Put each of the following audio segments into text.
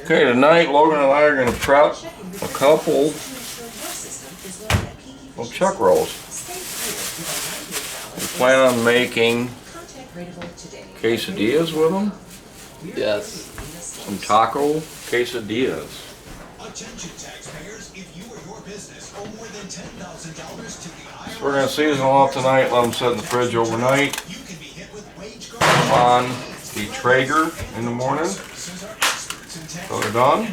Okay, tonight Logan and I are going to prep a couple of chuck rolls. We plan on making quesadillas with them. Yes. Some taco quesadillas. So we're going to season them up tonight, let them sit in the fridge overnight. Put them on the Traeger in the morning. So they're done.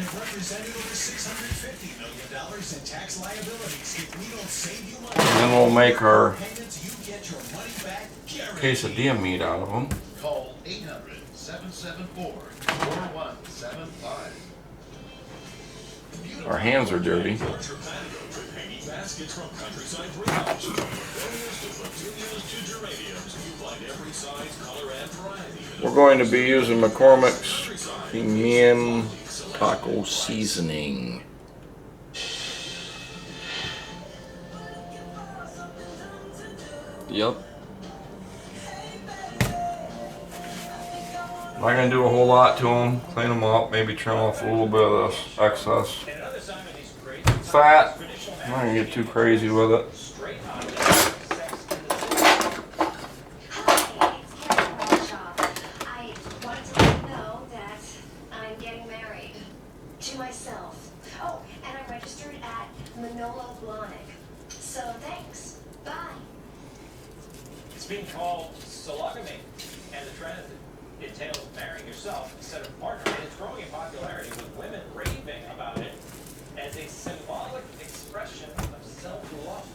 And then we'll make our quesadilla meat out of them. Call 800-774-4175. Our hands are dirty. We're going to be using McCormick's Premium Taco Seasoning. Yep. Not going to do a whole lot to them. Clean them up, maybe trim off a little bit of this excess fat. I'm not going to get too crazy with it. It's being called sologamy, and the trend entails marrying yourself instead of partner. It's growing in popularity with women raving about it as a symbolic expression of self-love.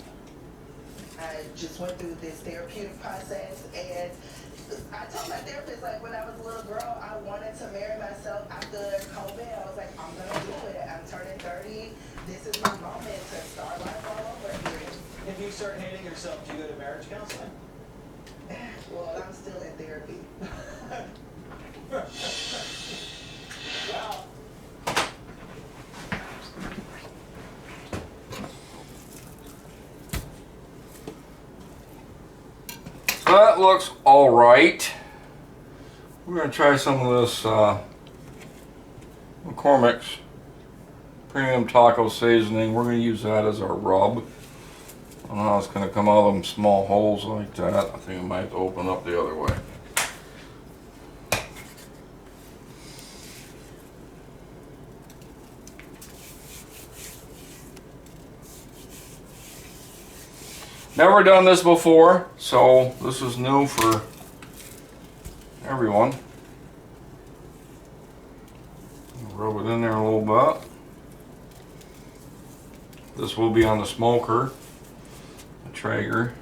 I just went through this therapeutic process, and I told my therapist, like, when I was a little girl, I wanted to marry myself after COVID. I was like, I'm gonna do it. I'm turning 30. This is my moment to start life all over again. If you start hating yourself, do you go to marriage counseling? Well, I'm still in therapy. Wow. That looks alright. We're going to try some of this McCormick's Premium Taco Seasoning. We're going to use that as our rub. I don't know how it's going to come out of them small holes like that. I think it might have to open up the other way. Never done this before, so this is new for everyone. Rub it in there a little bit. This will be on the smoker, the Traeger.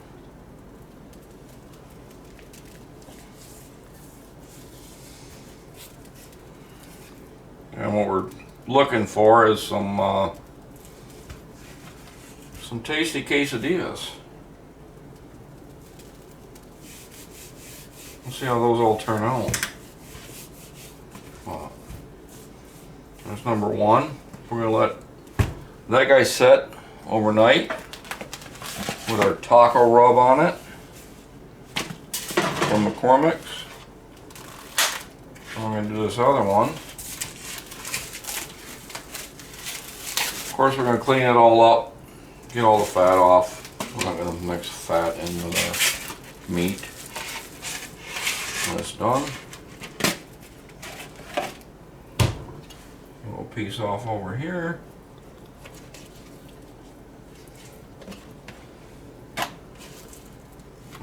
And what we're looking for is some tasty quesadillas. Let's see how those all turn out. There's number one. We're going to let that guy set overnight with our taco rub on it from McCormick's. I'm going to do this other one. Of course, we're going to clean it all up, get all the fat off. We're not going to mix fat into the meat. That's done. A little piece off over here.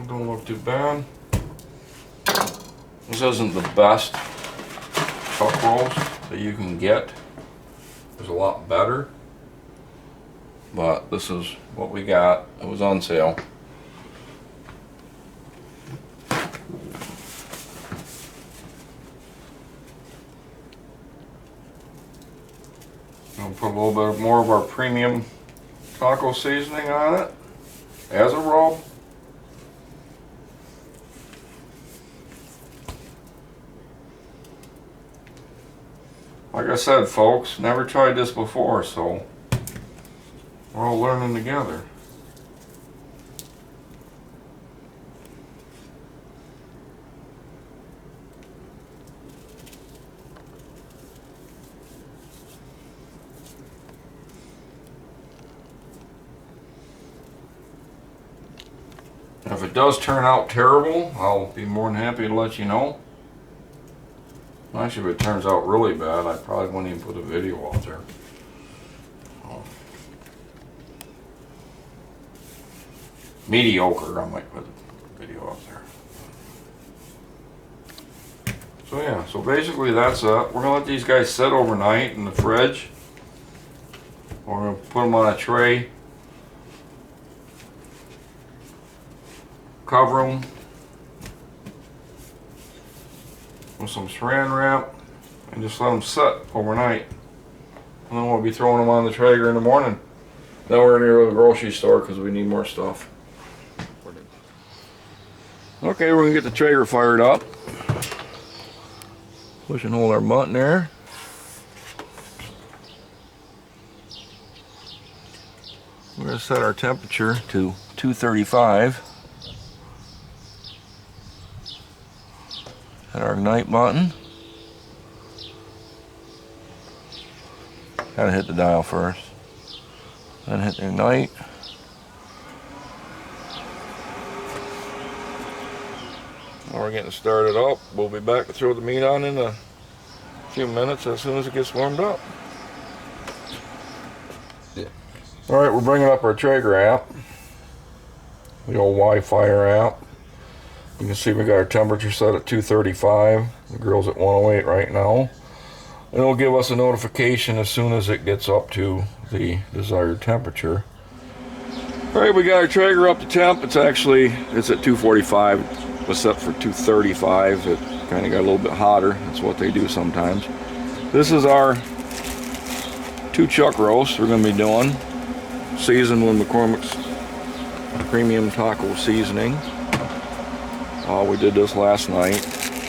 Don't look too bad. This isn't the best chuck rolls that you can get. There's a lot better. But this is what we got. It was on sale. I'll put a little bit more of our premium taco seasoning on it as a rub. Like I said, folks, never tried this before, so we're all learning together. If it does turn out terrible, I'll be more than happy to let you know. Actually, if it turns out really bad, I probably won't even put a video out there. Mediocre, I might put a video out there. So yeah, so basically that's it. We're gonna let these guys sit overnight in the fridge. We're gonna put them on a tray, cover them with some saran wrap, and just let them sit overnight. And then we'll be throwing them on the Traeger in the morning. Then we're gonna go to the grocery store because we need more stuff. Okay, we're gonna get the Traeger fired up. Push and hold our button there. We're gonna set our temperature to 235. Hit our ignite button. Gotta hit the dial first. Then hit the ignite. We're getting started up. We'll be back to throw the meat on in a few minutes as soon as it gets warmed up. Yeah. Alright, we're bringing up our Traeger app. The old wifire app. You can see we got our temperature set at 235. The grill's at 108 right now. And it'll give us a notification as soon as it gets up to the desired temperature. Alright, we got our Traeger up to temp. It's at 245. It was set for 235. It kind of got a little bit hotter. That's what they do sometimes. This is our 2 chuck roast we're going to be doing. Seasoned with McCormick's premium taco seasoning. We did this last night.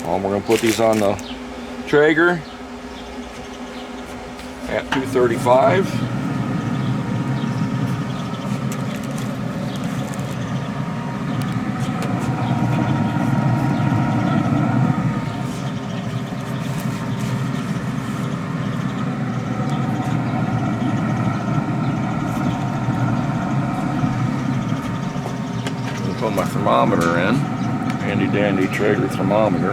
We're going to put these on the Traeger at 235. Put my thermometer in, handy dandy Traeger thermometer.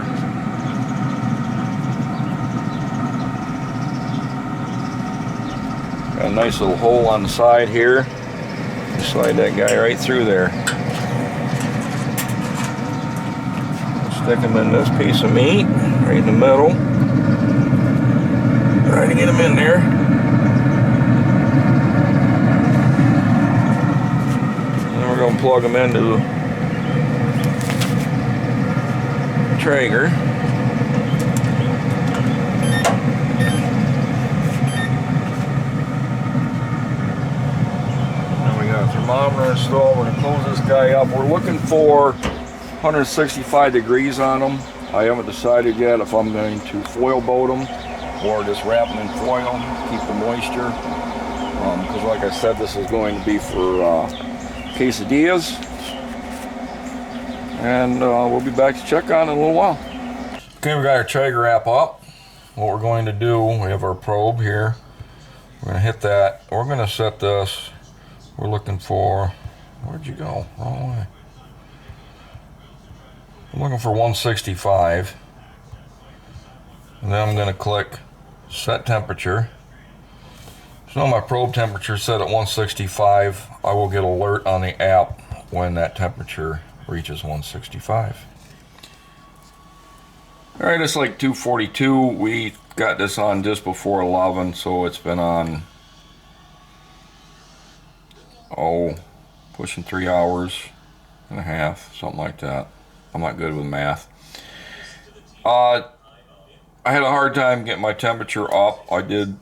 Got a nice little hole on the side here. Slide that guy right through there. Stick him in this piece of meat, right in the middle. Try to get him in there. And then we're going to plug him into the Traeger. Now we got a thermometer installed. We're going to close this guy up. We're looking for 165 degrees on them. I haven't decided yet if I'm going to foil boat them or just wrap them in foil, keep the moisture. Because like I said, this is going to be for quesadillas. And we'll be back to check on it in a little while. Okay, we got our Traeger app up. What we're going to do, we have our probe here. We're going to hit that. We're going to set this. We're looking for, where'd you go? Wrong way. I'm looking for 165. And then I'm going to click set temperature. So my probe temperature is set at 165. I will get alert on the app when that temperature reaches 165. All right, it's like 242. We got this on just before 11, so it's been on, pushing 3 hours and a half, something like that. I'm not good with math. I had a hard time getting my temperature up. I did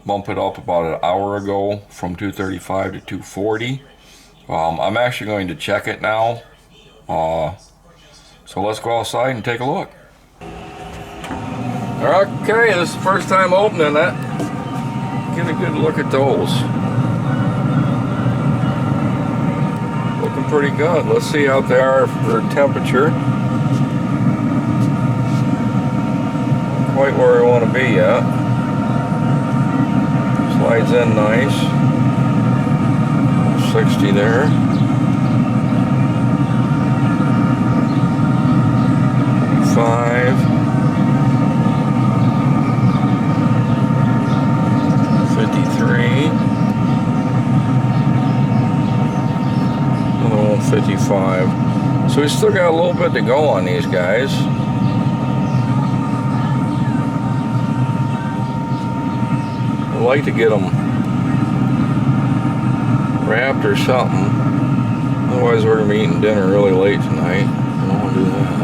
bump it up about an hour ago from 235 to 240. I'm actually going to check it now. So let's go outside and take a look. Okay, this is the first time opening it. Get a good look at those. Looking pretty good. Let's see how they are for temperature. Quite where I want to be yet. Slides in nice. 60 there. 155. So we still got a little bit to go on these guys. I'd like to get them wrapped or something. Otherwise we're going to be eating dinner really late tonight. I don't want to do that.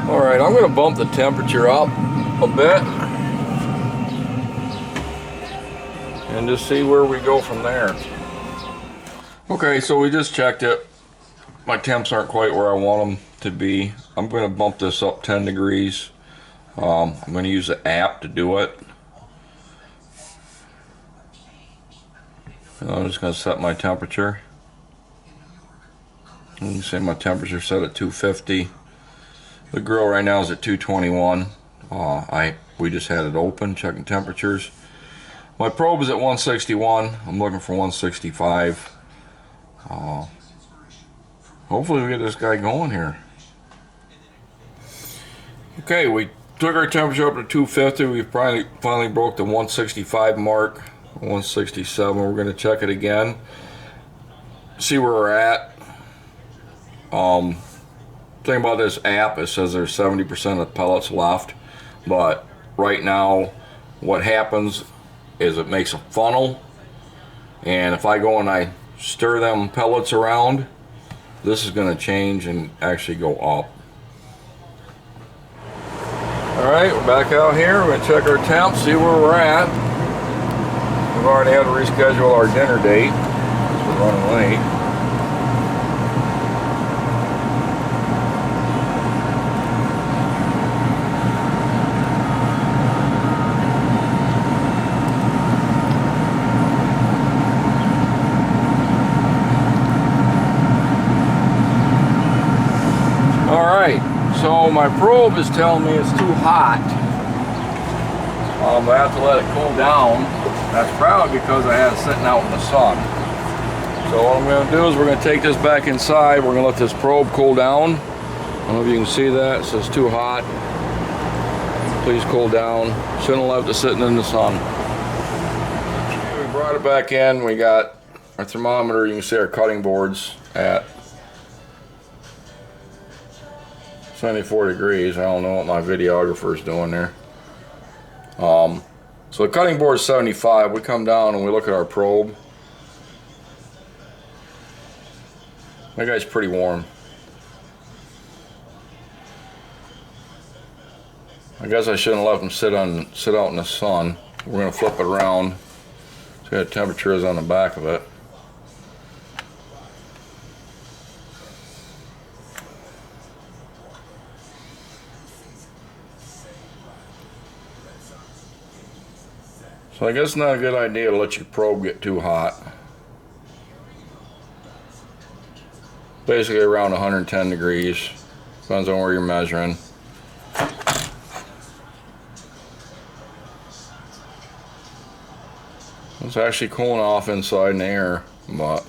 Alright, I'm going to bump the temperature up a bit and just see where we go from there. Okay, so we just checked it. My temps aren't quite where I want them to be. I'm going to bump this up 10 degrees. I'm going to use the app to do it. And I'm just going to set my temperature. You can see my temperature set at 250. The grill right now is at 221. We just had it open, checking temperatures. My probe is at 161. I'm looking for 165. Hopefully we get this guy going here. Okay, we took our temperature up to 250. We finally broke the 165 mark. 167. We're going to check it again. See where we're at. Thing about this app, it says there's 70% of pellets left, but right now what happens is it makes a funnel, and if I go and I stir them pellets around, this is going to change and actually go up. Alright, we're back out here. We're going to check our temp, see where we're at. We've already had to reschedule our dinner date because we're running late. So my probe is telling me it's too hot. I have to let it cool down. That's probably because I had it sitting out in the sun. So what I'm going to do is we're going to take this back inside. We're going to let this probe cool down. I don't know if you can see that. It says too hot. Please cool down. Shouldn't have left it sitting in the sun. We brought it back in. We got our thermometer. You can see our cutting boards at 74 degrees. I don't know what my videographer's doing there. So the cutting board is 75. We come down and we look at our probe. That guy's pretty warm. I guess I shouldn't have left him sit out in the sun. We're gonna flip it around. See what the temperature is on the back of it. So I guess it's not a good idea to let your probe get too hot. Basically around 110 degrees. Depends on where you're measuring. It's actually cooling off inside in the air, but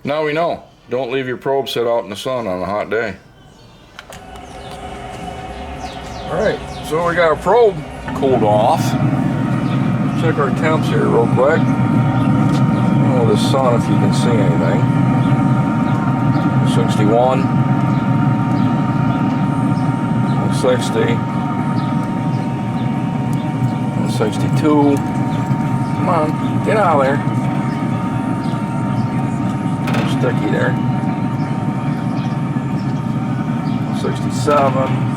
now we know. Don't leave your probe sit out in the sun on a hot day. Alright, so we got our probe cooled off. Check our temps here real quick. Oh, the sun, if you can see anything. 61, 160, 162. Come on, get out of there. Sticky there. 167.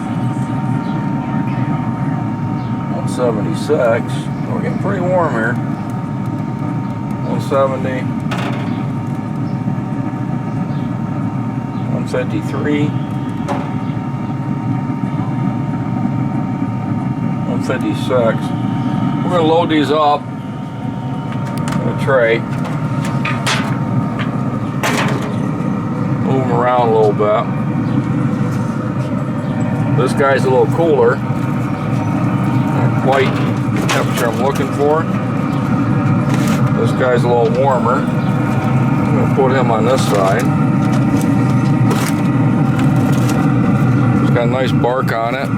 76. We're getting pretty warm here. 170. 153. 156. We're going to load these up in a tray. Move them around a little bit. This guy's a little cooler. Not quite the temperature I'm looking for. This guy's a little warmer. I'm gonna put him on this side. It's got a nice bark on it.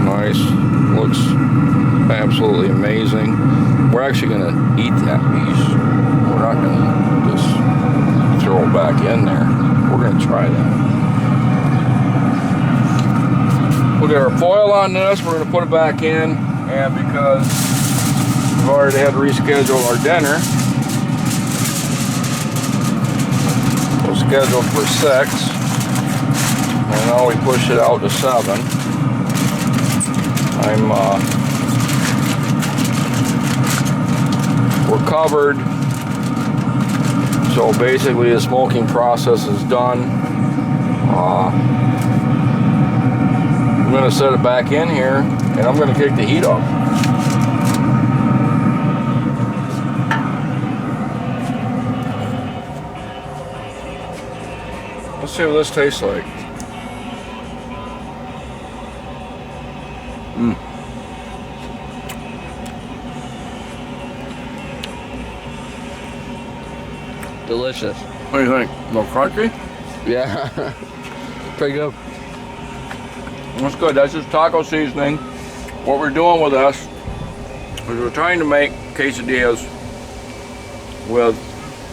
Nice, looks absolutely amazing. We're actually gonna eat that piece. We're not gonna just throw it back in there. We're gonna try that. We'll get our foil on this. We're gonna put it back in, and because we've already had to reschedule our dinner, we'll schedule for 6, and now we push it out to 7. We're covered, so basically the smoking process is done. I'm going to set it back in here, and I'm going to kick the heat up. Let's see what this tastes like. Delicious. What do you think? A little crunchy? Yeah. Pretty good. That's good. That's just taco seasoning. What we're doing with this is we're trying to make quesadillas with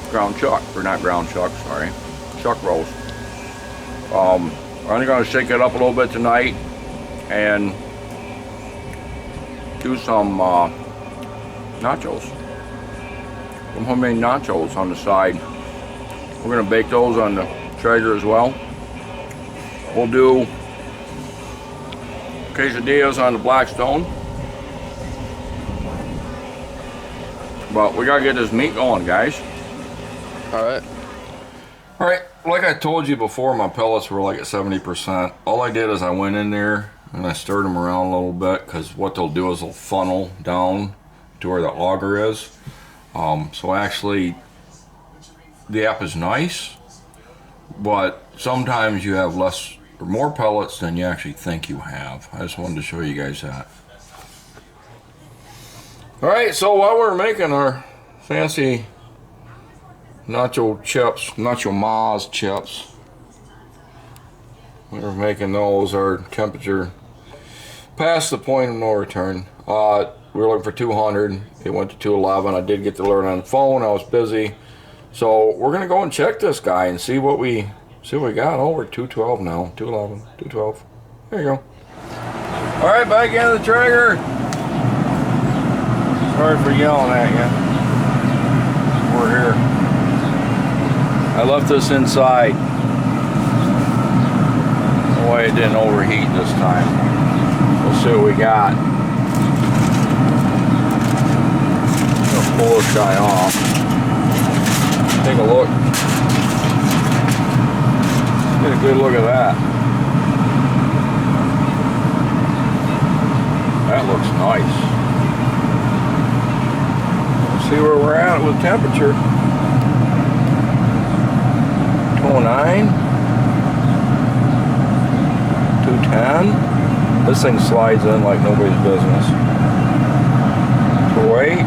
ground chuck, or not ground chuck, sorry, chuck roast. I'm only going to shake it up a little bit tonight and do some nachos. Some homemade nachos on the side. We're going to bake those on the Treager as well. We'll do quesadillas on the Blackstone. But we got to get this meat going, guys. Alright. Alright, like I told you before, my pellets were like at 70%. All I did is I went in there and I stirred them around a little bit, because what they'll do is they'll funnel down to where that auger is. So actually, the app is nice, but sometimes you have less or more pellets than you actually think you have. I just wanted to show you guys that. Alright, so while we're making our fancy nacho chips, nacho Maz chips, we were making those, our temperature past the point of no return. We were looking for 200, it went to 211. I did get the alert on the phone, I was busy. So we're gonna go and check this guy and see what we got. Oh, we're 212 now, 211, 212. There you go. All right, back into the Traeger. Sorry for yelling at you. We're here. I left this inside. That way it didn't overheat this time. We'll see what we got. I'll pull this guy off. Take a look. Get a good look at that. That looks nice. Let's see where we're at with temperature. 209. 210. This thing slides in like nobody's business. 208.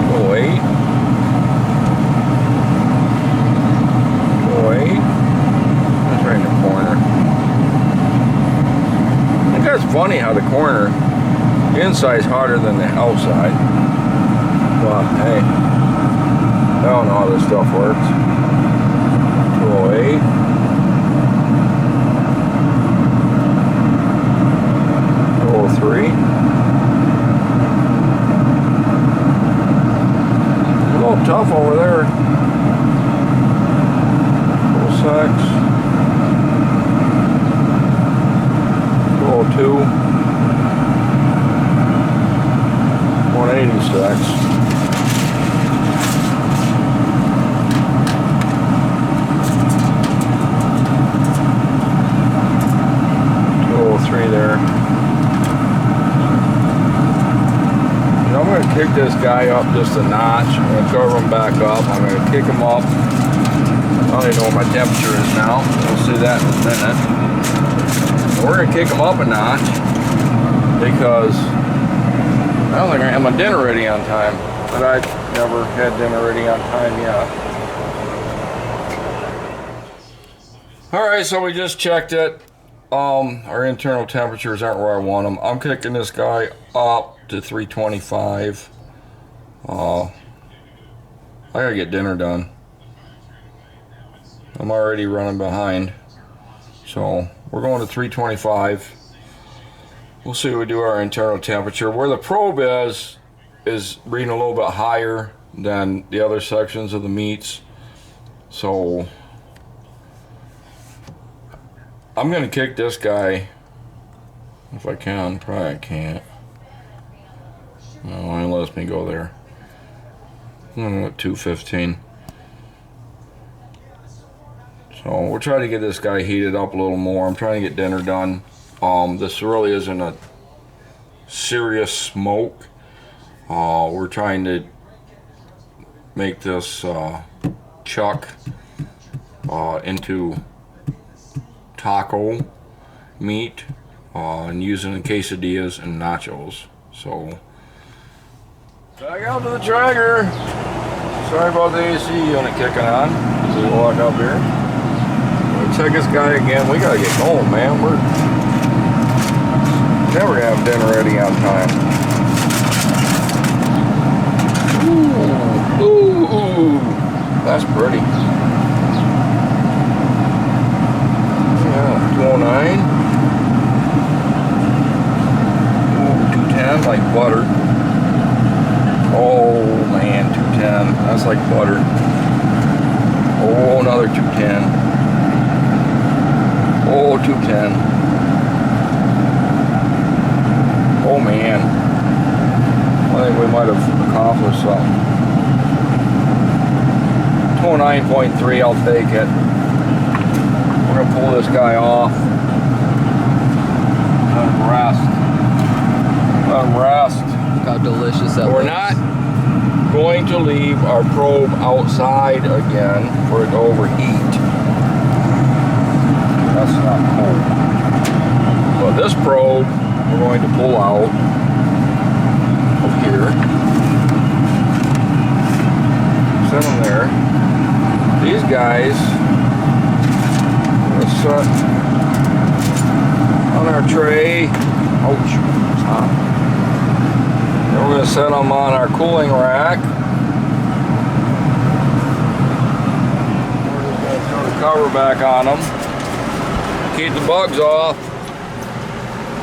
208. 208. That's right in the corner. I think that's funny how the corner, the inside's hotter than the outside. But hey, I don't know how this stuff works. 208. 203. A little tough over there. 206. 202. 186. 203 there. And I'm going to kick this guy up just a notch. I'm going to cover him back up. I'm going to kick him up. I don't even know what my temperature is now. We'll see that in a minute. We're going to kick him up a notch. because I don't think I have my dinner ready on time. But I've never had dinner ready on time yet. Alright, so we just checked it. Our internal temperatures aren't where I want them. I'm kicking this guy up to 325. I gotta get dinner done. I'm already running behind. So we're going to 325. We'll see what we do our internal temperature. Where the probe is reading a little bit higher than the other sections of the meats. So I'm gonna kick this guy if I can. Probably I can't. No, it lets me go there. I'm at 215. So we'll try to get this guy heated up a little more. I'm trying to get dinner done. This really isn't a serious smoke. We're trying to make this chuck into taco meat and using it in quesadillas and nachos. So back out to the Traeger. Sorry about the AC unit kicking on as we walk up here. We'll check this guy again. We gotta get going, man. We're never gonna have dinner ready on time. Ooh, that's pretty. Yeah, 209. Ooh, 210, like butter. Oh man, 210. That's like butter. Oh, another 210. Oh, 210. Oh man. I think we might have accomplished something. 209.3, I'll take it. We're gonna pull this guy off. Let him rest. Let him rest. Look how delicious that We're looks. not going to leave our probe outside again for it to overheat. That's not cool. But this probe, we're going to pull out of here. Set them there. These guys, we're going to set on our tray. Ouch, it's hot. Then we're going to set them on our cooling rack. We're just going to throw the cover back on them. Keep the bugs off.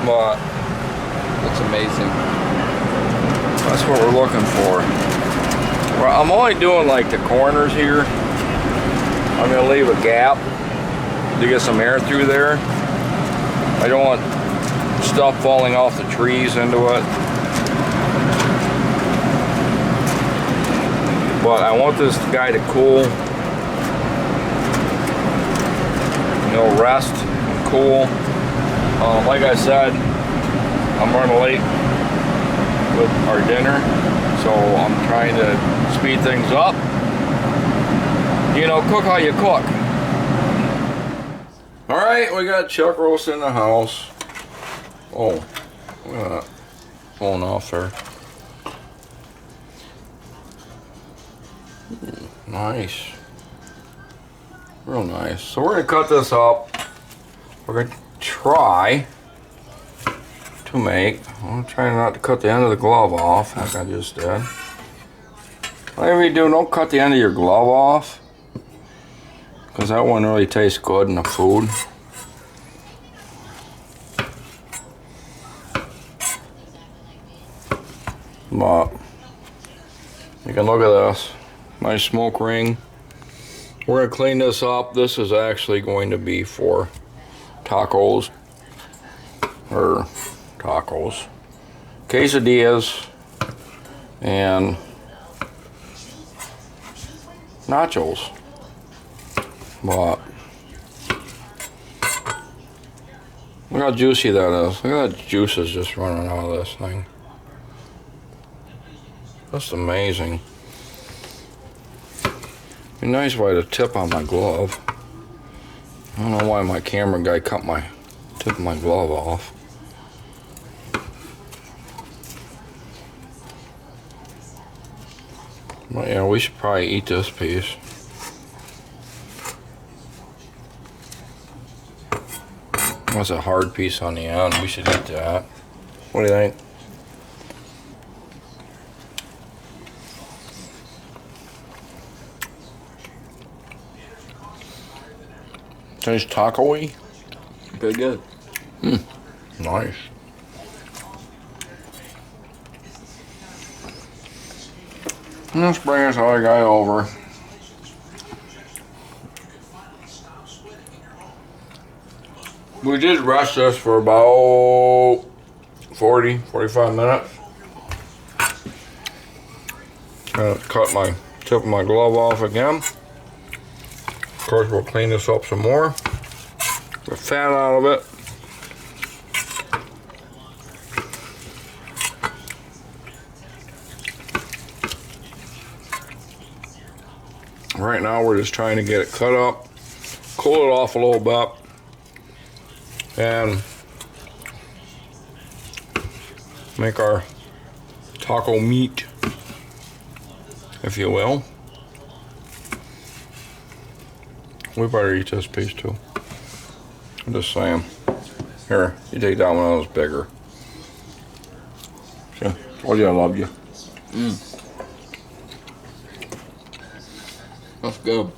But Looks amazing. that's what we're looking for. Well, I'm only doing like the corners here. I'm going to leave a gap to get some air through there. I don't want stuff falling off the trees into it. But I want this guy to cool. You know, rest and cool. Like I said, I'm running late with our dinner, so I'm trying to speed things up. You know, cook how you cook. All right, we got chuck roast in the house. Oh, look at that. Falling off there. Nice. Real nice. So we're gonna cut this up. We're gonna try to make, I'm trying not to cut the end of the glove off like I just did. Whatever you do, don't cut the end of your glove off, because that wouldn't really taste good in the food. But you can look at this. Nice smoke ring. We're gonna clean this up. This is actually going to be for tacos, or tacos, quesadillas, and nachos. But look how juicy that is. Look at that juice is just running out of this thing. That's amazing. Be nice if I had a tip on my glove. I don't know why my camera guy cut my tip of my glove off. Well, yeah, we should probably eat this piece. That's a hard piece on the end. We should eat that. What do you think? Tastes taco-y. Pretty good. Nice. Let's bring this other guy over. We did rest this for about 45 minutes. Cut my tip of my glove off again. Of course, we'll clean this up some more. The fat out of it. Right now, we're just trying to get it cut up, cool it off a little bit, and make our taco meat, if you will. We better eat this piece too. I'm just saying. Here, you take that one, that was bigger. See, told you I love you. That's good.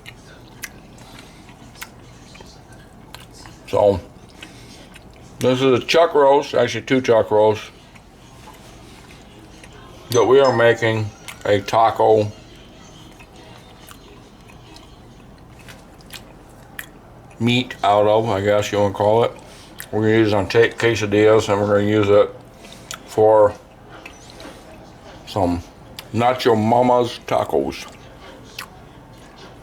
So, this is a chuck roast, actually 2 chuck roasts, that we are making a taco meat out of, I guess you want to call it. We're going to use it on quesadillas, and we're going to use it for some Nacho Mama's tacos.